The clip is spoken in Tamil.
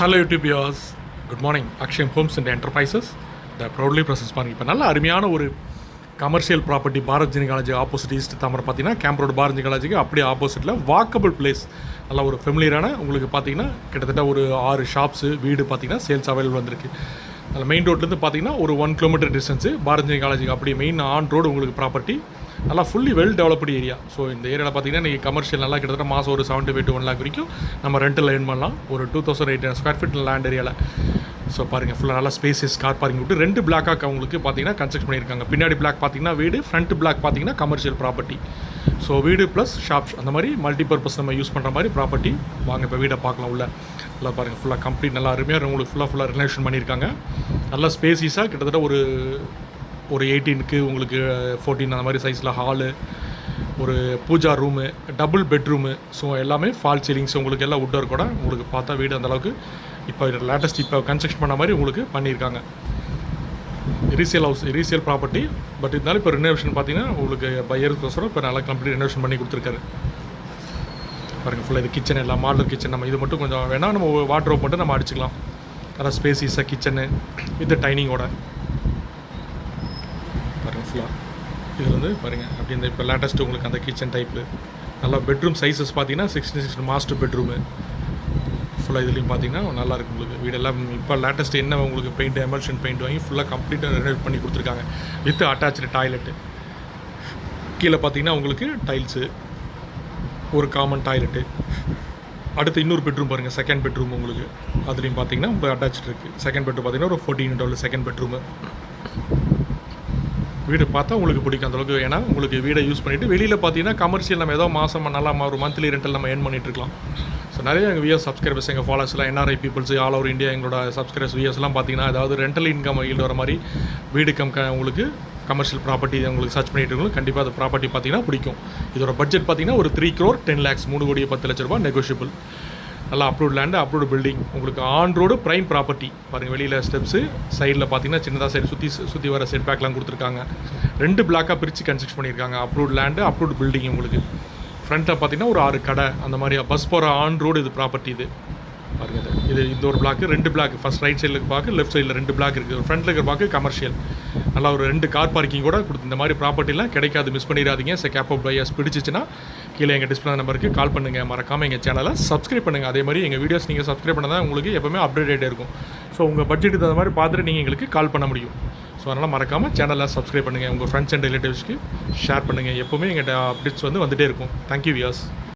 Hello YouTube viewers, good morning. Akshay Homes and Enterprises, the proudly presents பண்ணி இப்போ நல்ல அருமையான ஒரு கமர்ஷியல் ப்ராப்பர்ட்டி பாரத் ஜெனி காலேஜ் ஆப்போசிட் ஈஸ்ட் தாமரை பார்த்தீங்கன்னா கேம்ப் ரோடு பாரத் ஜெனி காலேஜுக்கு அப்படியே ஆப்போசிட்டில் வாக்கபிள் பிளேஸ் நல்லா ஒரு ஃபெமிலியரான உங்களுக்கு பார்த்தீங்கன்னா கிட்டத்தட்ட ஒரு 6 ஷாப்ஸு வீடு பார்த்தீங்கன்னா சேல்ஸ் அவைலபிள் வந்திருக்கு. அதில் மெயின் ரோட்லேருந்து பார்த்தீங்கன்னா ஒரு 1 கிலோமீட்டர் டிஸ்டன்ஸு பாரத் ஜெனி காலேஜுக்கு அப்படியே மெயின் ஆன் ரோடு உங்களுக்கு ப்ராப்பர்ட்டி நல்லா fully well developed area. So இந்த ஏரியாவில் பார்த்தீங்கன்னா நீங்கள் கமர்ஷியல் நல்லா கிட்டத்தட்ட மாதம் ஒரு 75 to 1 lakh வரைக்கும் நம்ம ரெண்டில் ஏர்ன் பண்ணலாம். ஒரு 2800 ஸ்கொயர் ஃபீட் லேண்ட் ஏரியாவில். ஸோ பாருங்கள் ஃபுல்லாக நல்லா ஸ்பேசஸ் கார் பார்க்கிங் விட்டு 2 பிளாக்காக அவங்களுக்கு பார்த்தீங்கன்னா கன்ஸ்ட்ரக்ட் பண்ணியிருக்காங்க. பின்னாடி பிளாக் பார்த்தீங்கன்னா வீடு, ஃப்ரண்ட் பிளாக் பார்த்தீங்கன்னா கமர்ஷியல் ப்ராப்பர்ட்டி. ஸோ வீடு ப்ளஸ் ஷாப்ஸ் அந்த மாதிரி மல்டிபர்பஸ் நம்ம யூஸ் பண்ணுற மாதிரி ப்ராப்பர்ட்டி. வாங்க இப்போ வீடை பார்க்கலாம் உள்ள. நல்லா பாருங்கள் ஃபுல்லாக கம்ப்ளீட் நல்லா அருமையாக உங்களுக்கு ஃபுல்லாக ரினோவேஷன் பண்ணியிருக்காங்க. நல்லா ஸ்பேசிஸாக கிட்டத்தட்ட ஒரு 18க்கு உங்களுக்கு 14 அந்த மாதிரி சைஸில் ஹாலு, ஒரு puja room, double bedroom. So எல்லாமே ஃபால் சீலிங்ஸ் உங்களுக்கு எல்லாம் உட் ஒர்க்கோட உங்களுக்கு பார்த்தா வீடு அந்தளவுக்கு இப்போ லேட்டஸ்ட் இப்போ கன்ஸ்ட்ரக்ஷன் பண்ண மாதிரி உங்களுக்கு பண்ணியிருக்காங்க. Resale property. பட் இருந்தாலும் இப்போ ரினோவேஷன் பார்த்தீங்கன்னா உங்களுக்கு பையருக்கோசரம் இப்போ நல்லா கம்ப்ளீட் ரினோவேஷன் பண்ணி கொடுத்துருக்காரு. பாருங்கள் ஃபுல்லாக இது கிச்சன் எல்லாம் மாடலர் கிச்சன். நம்ம இது மட்டும் கொஞ்சம் வேணால் நம்ம வார்ட்ரோப் மட்டும் நம்ம அடிச்சுக்கலாம். அதான் ஸ்பேசிஸாக கிச்சனு வித் டைனிங்கோட பாருங்கள் ஃபுல்லாக. இதில் வந்து பாருங்கள் அப்படி இந்த இப்போ லேட்டஸ்ட்டு உங்களுக்கு அந்த கிச்சன் டைப்பு. நல்லா பெட்ரூம் சைஸஸ் பார்த்தீங்கன்னா 66 மாஸ்டர் பெட்ரூமு. ஃபுல்லாக இதுலேயும் பார்த்தீங்கன்னா நல்லாயிருக்கும் உங்களுக்கு வீடெல்லாம். இப்போ லேட்டஸ்ட் என்ன உங்களுக்கு பெயிண்ட் எமல்ஷன் பெயிண்ட் வாங்கி ஃபுல்லாக கம்ப்ளீட்டாக ரெனோவேட் பண்ணி கொடுத்துருக்காங்க வித் அட்டாச்சு டாய்லெட்டு. கீழே பார்த்தீங்கன்னா உங்களுக்கு டைல்ஸு, ஒரு காமன் டாய்லெட்டு. அடுத்து இன்னொரு பெட்ரூம் பாருங்கள், செகண்ட் பெட்ரூம் உங்களுக்கு அதுலேயும் பார்த்தீங்கன்னா உங்களுக்கு அட்டாச்சு இருக்குது. செகண்ட் பெட்ரூம் பார்த்தீங்கன்னா ஒரு 14 செகண்ட் பெட்ரூமு. வீடு பார்த்தா உங்களுக்கு பிடிக்கும் அந்தளவுக்கு. ஏன்னா உங்களுக்கு வீடை யூஸ் பண்ணிவிட்டு வெளியில் பார்த்தீங்கன்னா கமர்ஷியல் நம்ம ஏதோ மாதம் நல்லா ஒரு மந்த்லி ரெண்டல் நம்ம ஏர்ன் பண்ணிகிட்ருக்கலாம். ஸோ நிறைய எங்கள் விஎஸ் சப்ஸ்கிரைபர்ஸ், எங்கள் ஃபாலோவர்ஸ்லாம் NRI peoples all over India எங்களோட சப்ஸ்கிரைபர்ஸ் விஎஸ்லாம் பார்த்தீங்கன்னா ஏதாவது ரெண்டல் இன்கம் ஈல்டு வர மாதிரி வீடு உங்களுக்கு கமர்ஷியல் ப்ராப்பர்ட்டி உங்களுக்கு சர்ச் பண்ணிட்டு இருக்கோம். கண்டிப்பாக அந்த ப்ராப்பர்ட்டி பார்த்தீங்கன்னா பிடிக்கும். இதோட பட்ஜெட் பார்த்தீங்கன்னா ஒரு 3 crore 10 lakhs 3,10,00,000 நெகோஷியபிள். நல்லா அப்ரூவ்ட் லேண்டு, அப்ரூவ்ட் பில்டிங் உங்களுக்கு ஆன் ரோடு ப்ரைம் ப்ராப்பர்ட்டி. பாருங்கள் வெளியில் ஸ்டெப்ஸு, சைடில் பார்த்தீங்கன்னா சின்னதாக சைடு சுற்றி வர செட் பேக்லாம் கொடுத்துருக்காங்க. 2 பிளாக்காக பிரித்து கன்ஸ்ட்ரக்ட் பண்ணியிருக்காங்க. அப்ரூவ்ட் லேண்டு, அப்ரூவ்ட் பில்டிங் உங்களுக்கு. ஃப்ரண்ட்டில் பார்த்தீங்கன்னா ஒரு 6 கடை அந்த மாதிரி பஸ் போகிற ஆன் ரோடு இது ப்ராப்பர்ட்டி. இது பாருங்கள் இது இந்த ஒரு பிளாக்கு 2 பிளாக். ஃபஸ்ட் ரைட் சைடில் பார்க்க, லெஃப்ட் சைடில் 2 பிளாக் இருக்குது. ஃப்ரண்ட்டில் இருக்கிற பார்க்க கமர்ஷியல். நல்லா ஒரு 2 கார் பார்க்கிங் கூட கொடுத்து. இந்த மாதிரி ப்ராப்பர்ட்டிலாம் கிடைக்காது, மிஸ் பண்ணிடாதீங்க. கேப் ஆஃப் பையர்ஸ் பிடிச்சிச்சின்னா கீழே எங்கள் டிஸ்பிளே நம்பருக்கு கால் பண்ணுங்கள். மறக்காமல் எங்கள் சேனலை சப்ஸ்கிரைப் பண்ணுங்கள். அதே மாதிரி எங்கள் வீடியோஸ் நீங்கள் சப்ஸ்கிரைப் பண்ணால் தான் உங்களுக்கு எப்போவுமே அப்டேட்டே இருக்கும். ஸோ உங்கள் பட்ஜெட்டுக்கு தகுந்த மாதிரி பார்த்துட்டு நீங்கள் எங்களுக்கு கால் பண்ண முடியும். ஸோ அதனால் மறக்காமல் சேனலை சப்ஸ்கிரைப் பண்ணுங்கள். உங்கள் ஃப்ரெண்ட்ஸ் அண்ட் ரிலேட்டிவ்ஸ்க்கு ஷேர் பண்ணுங்கள். எப்போவுமே எங்கள் அப்டேட்ஸ் வந்துகிட்டே இருக்கும். Thank you wears.